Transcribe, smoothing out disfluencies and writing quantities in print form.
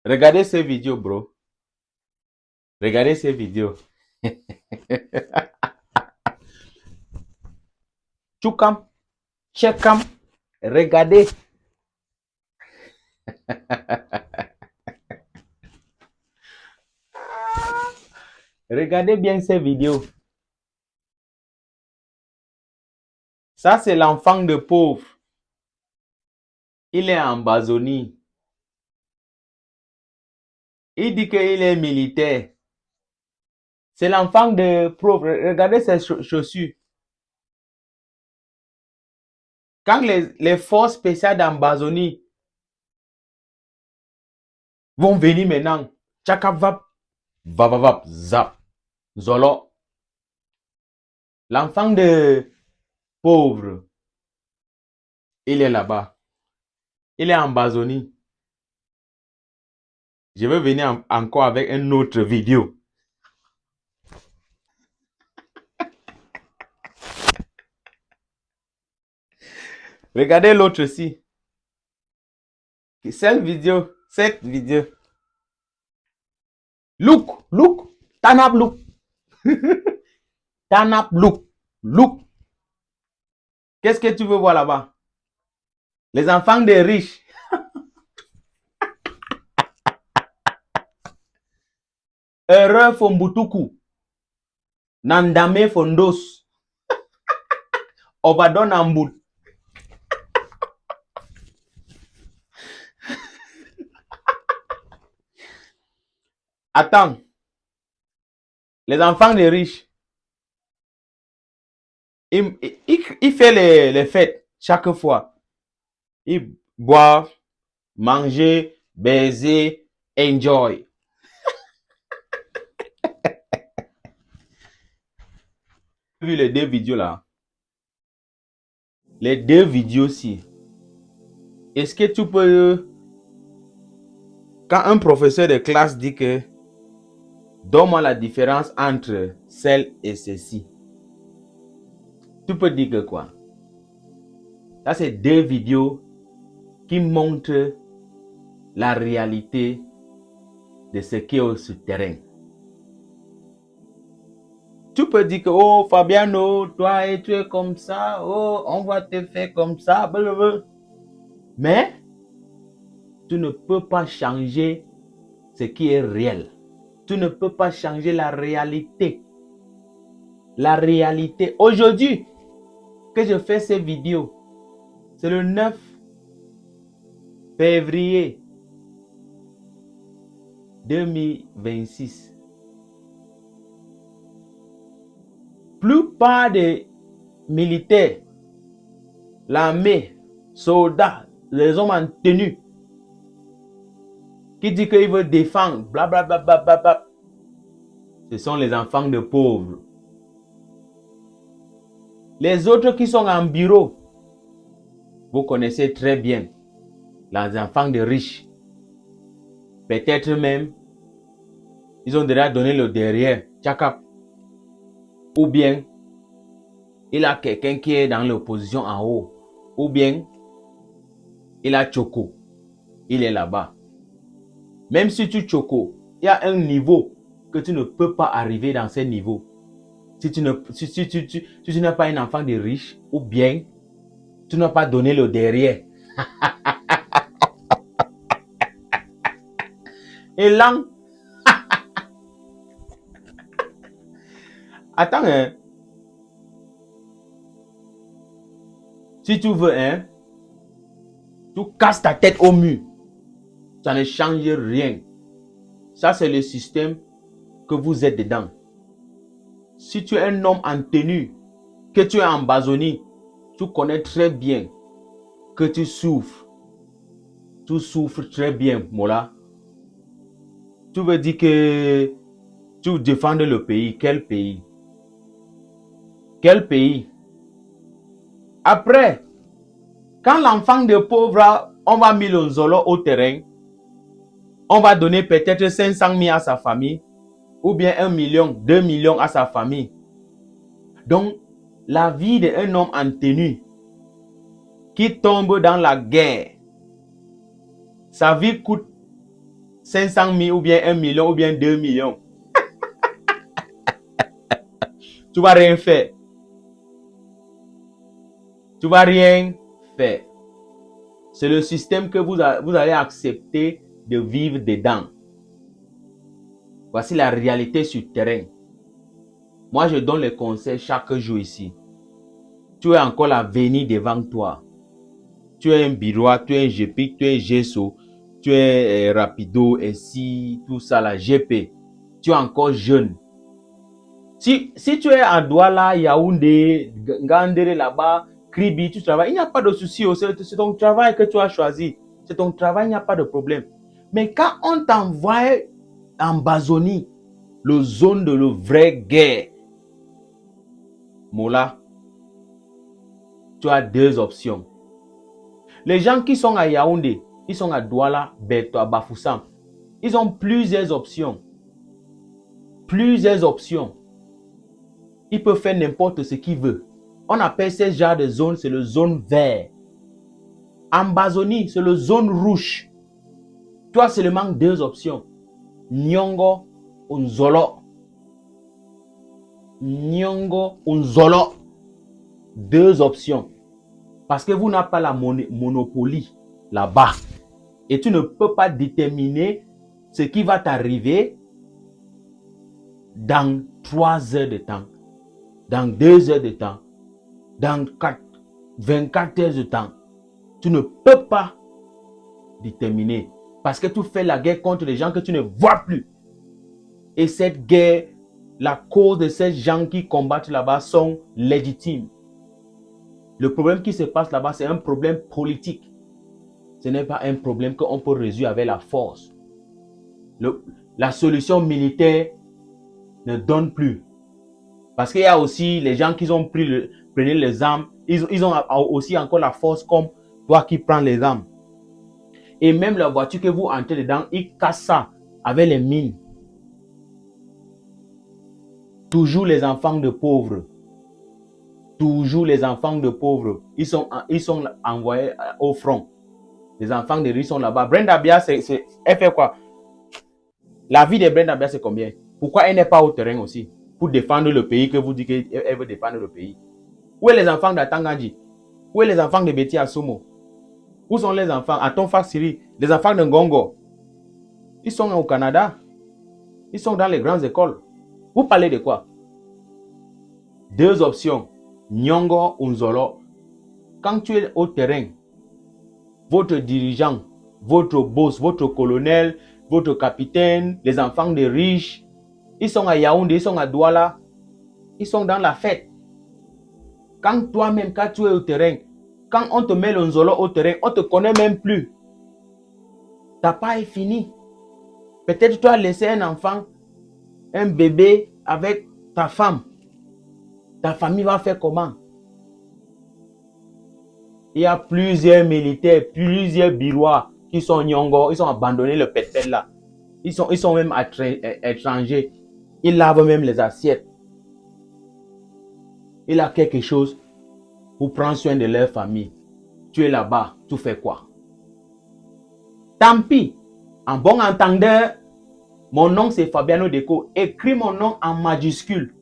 Regardez ces vidéos, bro. Regardez ces vidéos. Choukam, checkam, regardez. Regardez bien ces vidéos. Ça, c'est l'enfant de pauvre. Il est en Bazonie. Il dit qu'il est militaire. C'est l'enfant de pauvre. Regardez ses chaussures. Quand les forces spéciales d'Ambazonie vont venir maintenant, tchakavap, vavavap, zap, zolo. L'enfant de pauvre, il est là-bas. Il est en Bazonie. Je vais venir encore avec une autre vidéo. Regardez l'autre aussi. Cette vidéo. Look, Tanap look. Tanap look. Qu'est-ce que tu veux voir là-bas? Les enfants des riches. Heureux Fombutuku. Nandame Fondos. Obadon Ambut. Attends. Les enfants des riches. Il fait les fêtes chaque fois. Il boit, manger, baiser, enjoy. Vu les deux vidéos là. Les deux vidéos-ci. Est-ce que tu peux... Quand un professeur de classe dit que donne-moi la différence entre celle et celle-ci, tu peux dire que quoi? Ça, c'est deux vidéos qui montrent la réalité de ce qui est sur le terrain. Tu peux dire que, oh Fabiano, toi tu es comme ça, oh on va te faire comme ça, blablabla. Mais tu ne peux pas changer ce qui est réel. Tu ne peux pas changer la réalité. La réalité. Aujourd'hui que je fais ces vidéos, c'est le 9 février 2026. Plupart des militaires, l'armée, soldats, les hommes en tenue, qui disent qu'ils veulent défendre, blablabla, ce sont les enfants de pauvres. Les autres qui sont en bureau, vous connaissez très bien les enfants de riches. Peut-être même, ils ont déjà donné le derrière, tchakap. Ou bien, il a quelqu'un qui est dans l'opposition en haut. Ou bien, il a Choco. Il est là-bas. Même si tu Choco, il y a un niveau que tu ne peux pas arriver dans ce niveau. Si tu n'as pas un enfant de riche, ou bien, tu n'as pas donné le derrière. Et là, attends, hein. Si tu veux, hein, tu casses ta tête au mur. Ça ne change rien. Ça, c'est le système que vous êtes dedans. Si tu es un homme en tenue, que tu es en Bazonie, tu connais très bien que tu souffres. Tu souffres très bien, Mola. Tu veux dire que tu défends le pays. Quel pays? Quel pays? Après, quand l'enfant de pauvre, on va mettre le zolo au terrain, on va donner peut-être 500 000 à sa famille, ou bien 1 million, 2 millions à sa famille. Donc, la vie d'un homme en tenue qui tombe dans la guerre, sa vie coûte 500 000 ou bien 1 million ou bien 2 millions. Tu vas rien faire. Tu vas rien faire. C'est le système que vous allez accepter de vivre dedans. Voici la réalité sur le terrain. Moi, je donne les conseils chaque jour ici. Tu as encore l'avenir devant toi. Tu es un Biroa, tu es un GPIC, tu es un GESO, tu es Rapido, SI, tout ça, la GP. Tu es encore jeune. Si tu es à Douala, Yaoundé, Ngandere là-bas, Kribi, tu travailles, il n'y a pas de souci. C'est ton travail que tu as choisi. C'est ton travail, il n'y a pas de problème. Mais quand on t'envoie en Bazonie, le zone de la vraie guerre, Mola, tu as deux options. Les gens qui sont à Yaoundé, ils sont à Douala, Beto, à Bafoussam, ils ont plusieurs options. Plusieurs options. Ils peuvent faire n'importe ce qu'ils veulent. On appelle ce genre de zone, c'est le zone vert. En Bazonie, c'est le zone rouge. Tu as seulement deux options. Nyongo ou Nzolo. Nyongo ou Nzolo. Deux options. Parce que vous n'avez pas la monopolie là-bas. Et tu ne peux pas déterminer ce qui va t'arriver dans 3 heures de temps, dans 2 heures de temps, dans 24 heures de temps. Tu ne peux pas déterminer. Parce que tu fais la guerre contre les gens que tu ne vois plus. Et cette guerre, la cause de ces gens qui combattent là-bas sont légitimes. Le problème qui se passe là-bas, c'est un problème politique. Ce n'est pas un problème qu'on peut résoudre avec la force. La solution militaire ne donne plus. Parce qu'il y a aussi les gens qui ont pris les armes. Ils ont aussi encore la force comme toi qui prends les armes. Et même la voiture que vous entrez dedans, ils cassent ça avec les mines. Toujours les enfants de pauvres. Toujours les enfants de pauvres. Ils sont envoyés au front. Les enfants de riches sont là-bas. Brenda Bia, elle fait quoi? La vie de Brenda Bia, c'est combien? Pourquoi elle n'est pas au terrain aussi? Pour défendre le pays que vous dites qu'elle veut défendre le pays. Où est les enfants d'Atangadji? Où est les enfants de Betty Asumo? Où sont les enfants? À Tonfa Siri, les enfants de Ngongo. Ils sont au Canada. Ils sont dans les grandes écoles. Vous parlez de quoi? Deux options. Nyongo ou Nzolo. Quand tu es au terrain, votre dirigeant, votre boss, votre colonel, votre capitaine, les enfants des riches, ils sont à Yaoundé, ils sont à Douala, ils sont dans la fête. Quand toi-même, quand tu es au terrain, quand on te met le Nzolo au terrain, on ne te connaît même plus. Ta part est finie. Peut-être tu as laissé un enfant, un bébé avec ta femme. Ta famille va faire comment? Il y a plusieurs militaires, plusieurs Birois qui sont Nyongo, ils ont abandonné le pétel là. Ils sont même étrangers. Ils lavent même les assiettes. Il a quelque chose pour prendre soin de leur famille. Tu es là-bas, tu fais quoi? Tant pis. En bon entendeur, mon nom c'est Fabiano Deco. Écris mon nom en majuscule.